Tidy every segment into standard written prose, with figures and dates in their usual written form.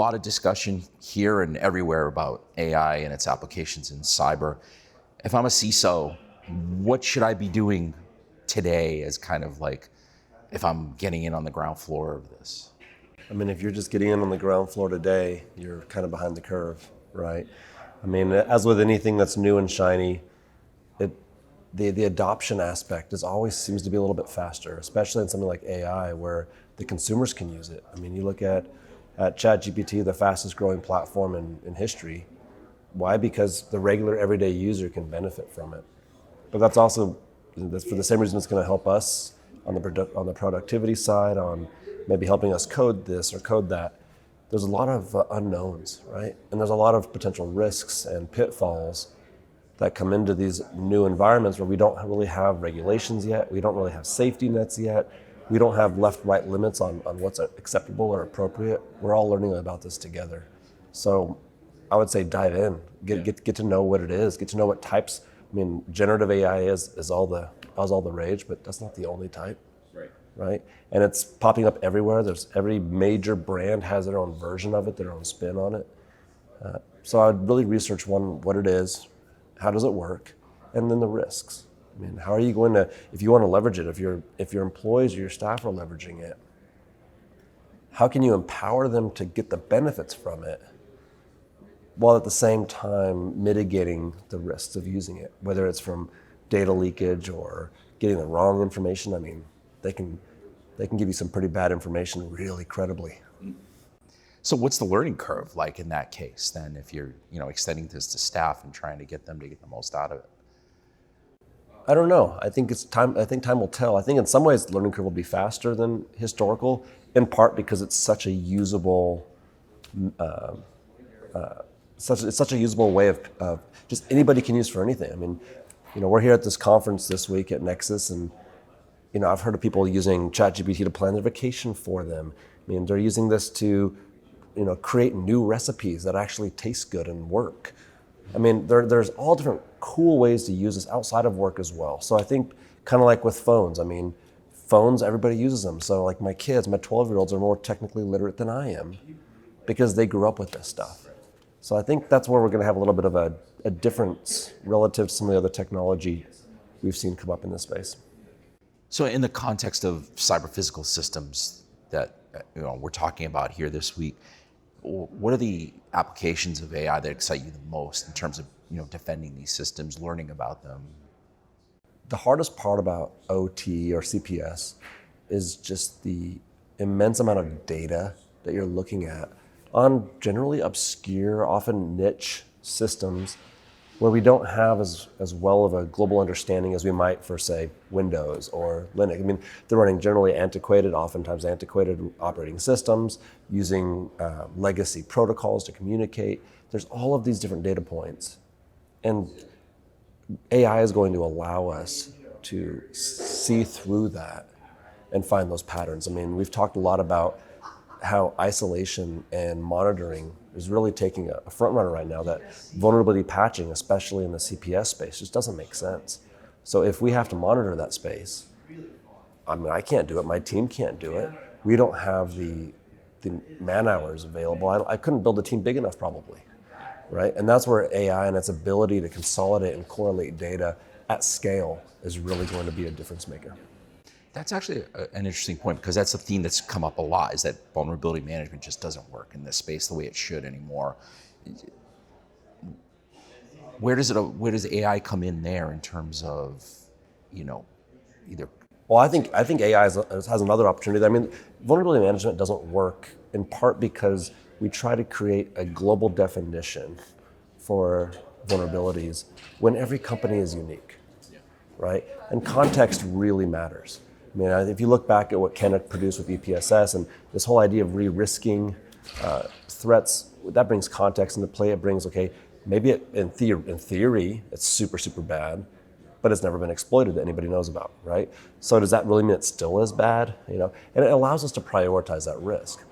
lot of discussion here and everywhere about AI and its applications in cyber. If I'm a CISO, what should I be doing today as kind of like, if I'm getting in on the ground floor of this? I mean, if you're just getting in on the ground floor today, you're kind of behind the curve, right? I mean, as with anything that's new and shiny, the adoption aspect always seems to be a little bit faster, especially in something like AI where the consumers can use it. I mean, you look at ChatGPT, the fastest growing platform in history. Why? Because the regular everyday user can benefit from it. But that's for the same reason it's going to help us on the productivity side, on maybe helping us code this or code that. There's a lot of unknowns, right? And there's a lot of potential risks and pitfalls that come into these new environments where we don't really have regulations yet, we don't really have safety nets yet, we don't have left-right limits on what's acceptable or appropriate. We're all learning about this together. So I would say dive in, get to know what it is, get to know what types. I mean, generative AI is all the rage, but that's not the only type. Right? And it's popping up everywhere. Every major brand has their own version of it, their own spin on it. So I'd really research what it is, how does it work, and then the risks. I mean, how are you going to, if you want to leverage it, if your employees or your staff are leveraging it, how can you empower them to get the benefits from it while at the same time mitigating the risks of using it, whether it's from data leakage or getting the wrong information? I mean, they can give you some pretty bad information really credibly. So what's the learning curve like in that case then, if you're extending this to staff and trying to get them to get the most out of it? I don't know. I think time will tell. I think in some ways the learning curve will be faster than historical, in part because it's such a usable such a usable way of just anybody can use for anything. I mean, we're here at this conference this week at Nexus, and I've heard of people using ChatGPT to plan their vacation for them. I mean, they're using this to, create new recipes that actually taste good and work. I mean, there's all different cool ways to use this outside of work as well. So I think kind of like with phones, I mean, phones, everybody uses them. So like my 12-year-olds are more technically literate than I am because they grew up with this stuff. So I think that's where we're going to have a little bit of a difference relative to some of the other technology we've seen come up in this space. So in the context of cyber-physical systems that we're talking about here this week, what are the applications of AI that excite you the most in terms of defending these systems, learning about them? The hardest part about OT or CPS is just the immense amount of data that you're looking at on generally obscure, often niche systems where we don't have as well of a global understanding as we might for, say, Windows or Linux. I mean, they're running generally oftentimes antiquated operating systems, using legacy protocols to communicate. There's all of these different data points. And AI is going to allow us to see through that and find those patterns. I mean, we've talked a lot about how isolation and monitoring is really taking a front runner right now, that vulnerability patching, especially in the CPS space, just doesn't make sense. So if we have to monitor that space, I mean, I can't do it, my team can't do it. We don't have the man hours available. I couldn't build a team big enough probably, right? And that's where AI and its ability to consolidate and correlate data at scale is really going to be a difference maker. That's actually an interesting point, because that's a theme that's come up a lot, is that vulnerability management just doesn't work in this space the way it should anymore. Where does AI come in there in terms of, either? Well, I think AI has another opportunity. I mean, vulnerability management doesn't work in part because we try to create a global definition for vulnerabilities when every company is unique, right? And context really matters. I mean, if you look back at what Carraig produced with EPSS and this whole idea of re-risking threats, that brings context into play. It brings, okay, maybe in theory, it's super, super bad, but it's never been exploited that anybody knows about, right? So does that really mean it's still as bad? And it allows us to prioritize that risk.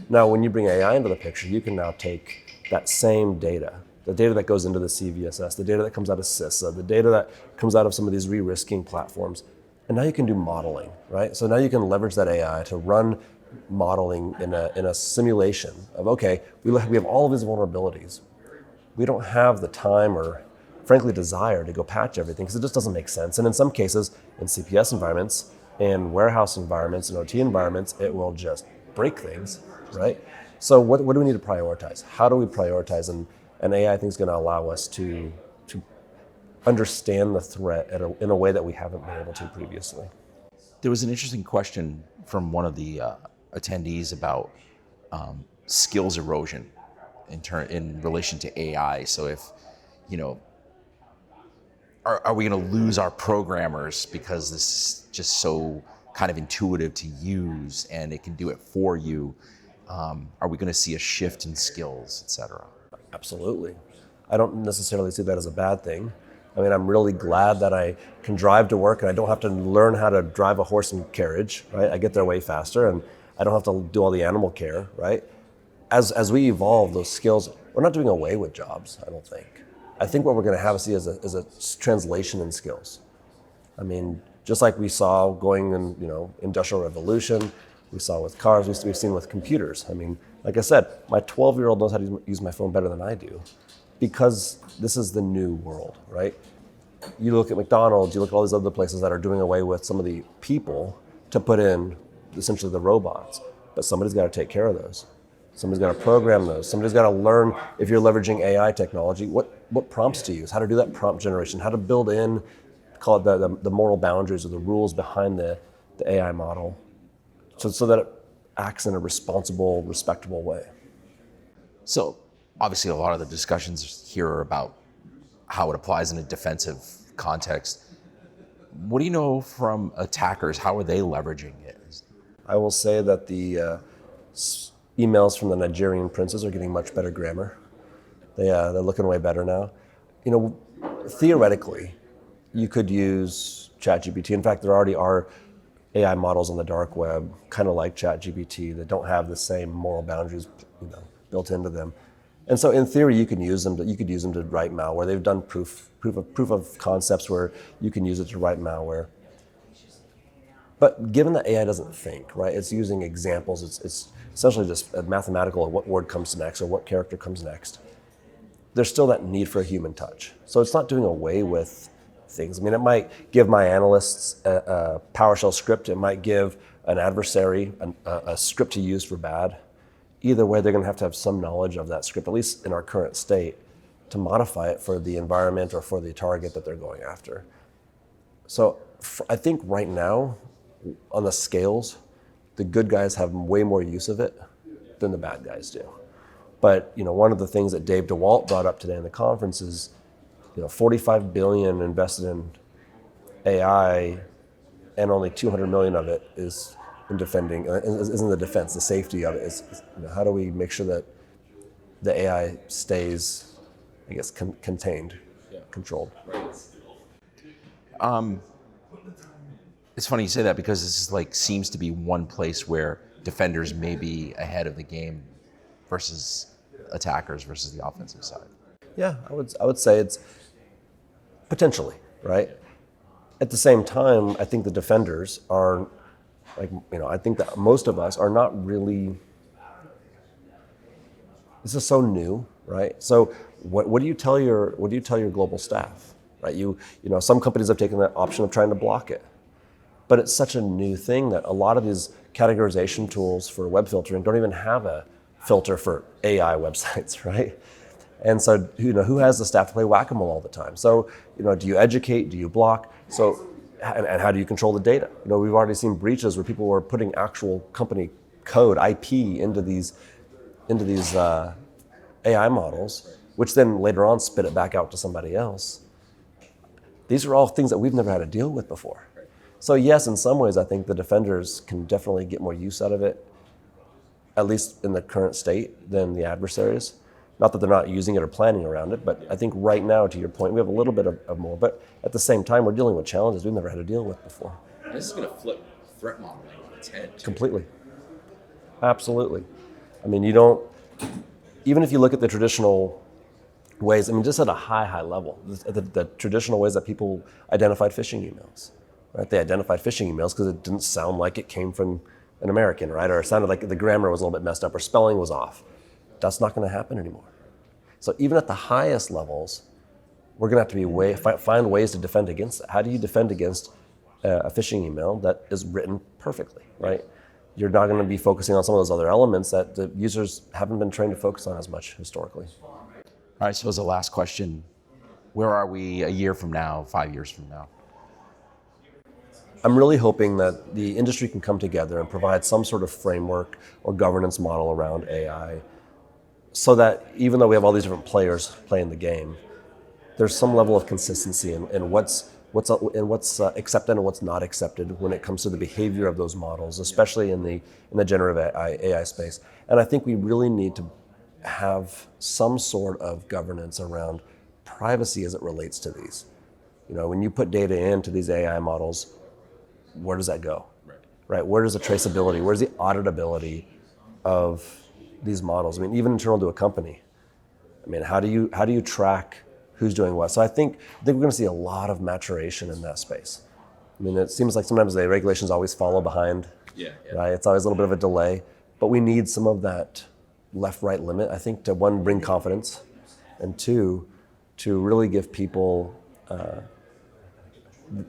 Now, when you bring AI into the picture, you can now take that same data, the data that goes into the CVSS, the data that comes out of CISA, the data that comes out of some of these re-risking platforms, and now you can do modeling, right? So now you can leverage that AI to run modeling in a simulation of, okay, we have all of these vulnerabilities. We don't have the time or frankly desire to go patch everything because it just doesn't make sense. And in some cases, in CPS environments and warehouse environments and OT environments, it will just break things, right? So what do we need to prioritize? How do we prioritize? And AI, I think, is going to allow us to understand the threat in a way that we haven't been able to previously. There was an interesting question from one of the attendees about skills erosion in relation to AI. So if, are we going to lose our programmers because this is just so kind of intuitive to use and it can do it for you? Are we going to see a shift in skills, et cetera? Absolutely. I don't necessarily see that as a bad thing. I mean, I'm really glad that I can drive to work and I don't have to learn how to drive a horse and carriage, right? I get there way faster and I don't have to do all the animal care, right? As we evolve those skills, we're not doing away with jobs, I don't think. I think what we're going to have to see is a translation in skills. I mean, just like we saw going in, Industrial Revolution, we saw with cars, we've seen with computers. I mean, like I said, my 12-year-old knows how to use my phone better than I do because this is the new world, right? You look at McDonald's, you look at all these other places that are doing away with some of the people to put in essentially the robots, but somebody's got to take care of those. Somebody's got to program those. Somebody's got to learn, if you're leveraging AI technology, what prompts to use, how to do that prompt generation, how to build in, call it the moral boundaries or the rules behind the AI model so that it acts in a responsible, respectable way. So obviously a lot of the discussions here are about how it applies in a defensive context. What do you know from attackers? How are they leveraging it? I will say that the emails from the Nigerian princes are getting much better grammar. They're looking way better now. Theoretically, you could use ChatGPT. In fact, there already are AI models on the dark web, kind of like ChatGPT, that don't have the same moral boundaries, built into them. And so, in theory, you could use them to write malware. They've done proof of concepts where you can use it to write malware. But given that AI doesn't think, right? It's using examples. It's essentially just mathematical of what word comes next or what character comes next. There's still that need for a human touch. So it's not doing away with things. I mean, it might give my analysts a PowerShell script. It might give an adversary a script to use for bad. Either way, they're going to have some knowledge of that script, at least in our current state, to modify it for the environment or for the target that they're going after. So I think right now, on the scales, the good guys have way more use of it than the bad guys do. But one of the things that Dave DeWalt brought up today in the conference is, $45 billion invested in AI, and only $200 million of it is in defending, is in the defense. The safety of it is how do we make sure that the AI stays, I guess, contained, controlled. It's funny you say that because this is seems to be one place where defenders may be ahead of the game versus attackers versus the offensive side. Yeah, I would say it's potentially, right? At the same time, I think the defenders are I think that most of us are not really, this is so new, right? So what do you tell your global staff, right? Some companies have taken that option of trying to block it. But it's such a new thing that a lot of these categorization tools for web filtering don't even have a filter for AI websites, right? And so, who has the staff to play whack-a-mole all the time? So, do you educate? Do you block? So, and how do you control the data? We've already seen breaches where people were putting actual company code, IP, into these AI models, which then later on spit it back out to somebody else. These are all things that we've never had to deal with before. So yes, in some ways, I think the defenders can definitely get more use out of it, at least in the current state, than the adversaries. Not that they're not using it or planning around it, but I think right now, to your point, we have a little bit of more. But at the same time, we're dealing with challenges we've never had to deal with before. This is going to flip threat modeling on its head, too. Completely. Absolutely. I mean, even if you look at the traditional ways, just at a high level, the traditional ways that people identified phishing emails, right? They identified phishing emails because it didn't sound like it came from an American, right? Or it sounded like the grammar was a little bit messed up or spelling was off. That's not going to happen anymore. So even at the highest levels, we're going to have to find ways to defend against it. How do you defend against a phishing email that is written perfectly, right? You're not going to be focusing on some of those other elements that the users haven't been trained to focus on as much historically. All right, so as a last question, where are we a year from now, 5 years from now? I'm really hoping that the industry can come together and provide some sort of framework or governance model around AI so that even though we have all these different players playing the game, there's some level of consistency in what's accepted and what's not accepted when it comes to the behavior of those models, especially in the generative AI space. And I think we really need to have some sort of governance around privacy as it relates to these. You know, when you put data into these AI models, where does that go? Right? Where does the traceability, where's the auditability of these models? I mean, even internal to a company. I mean, how do you track who's doing what? So I think we're going to see a lot of maturation in that space. I mean, it seems like sometimes the regulations always follow behind. Right? It's always a little bit of a delay, but we need some of that left-right limit, I think, to one, bring confidence, and two, to really give people,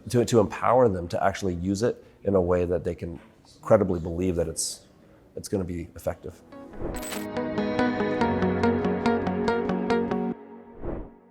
to empower them to actually use it in a way that they can credibly believe that it's going to be effective.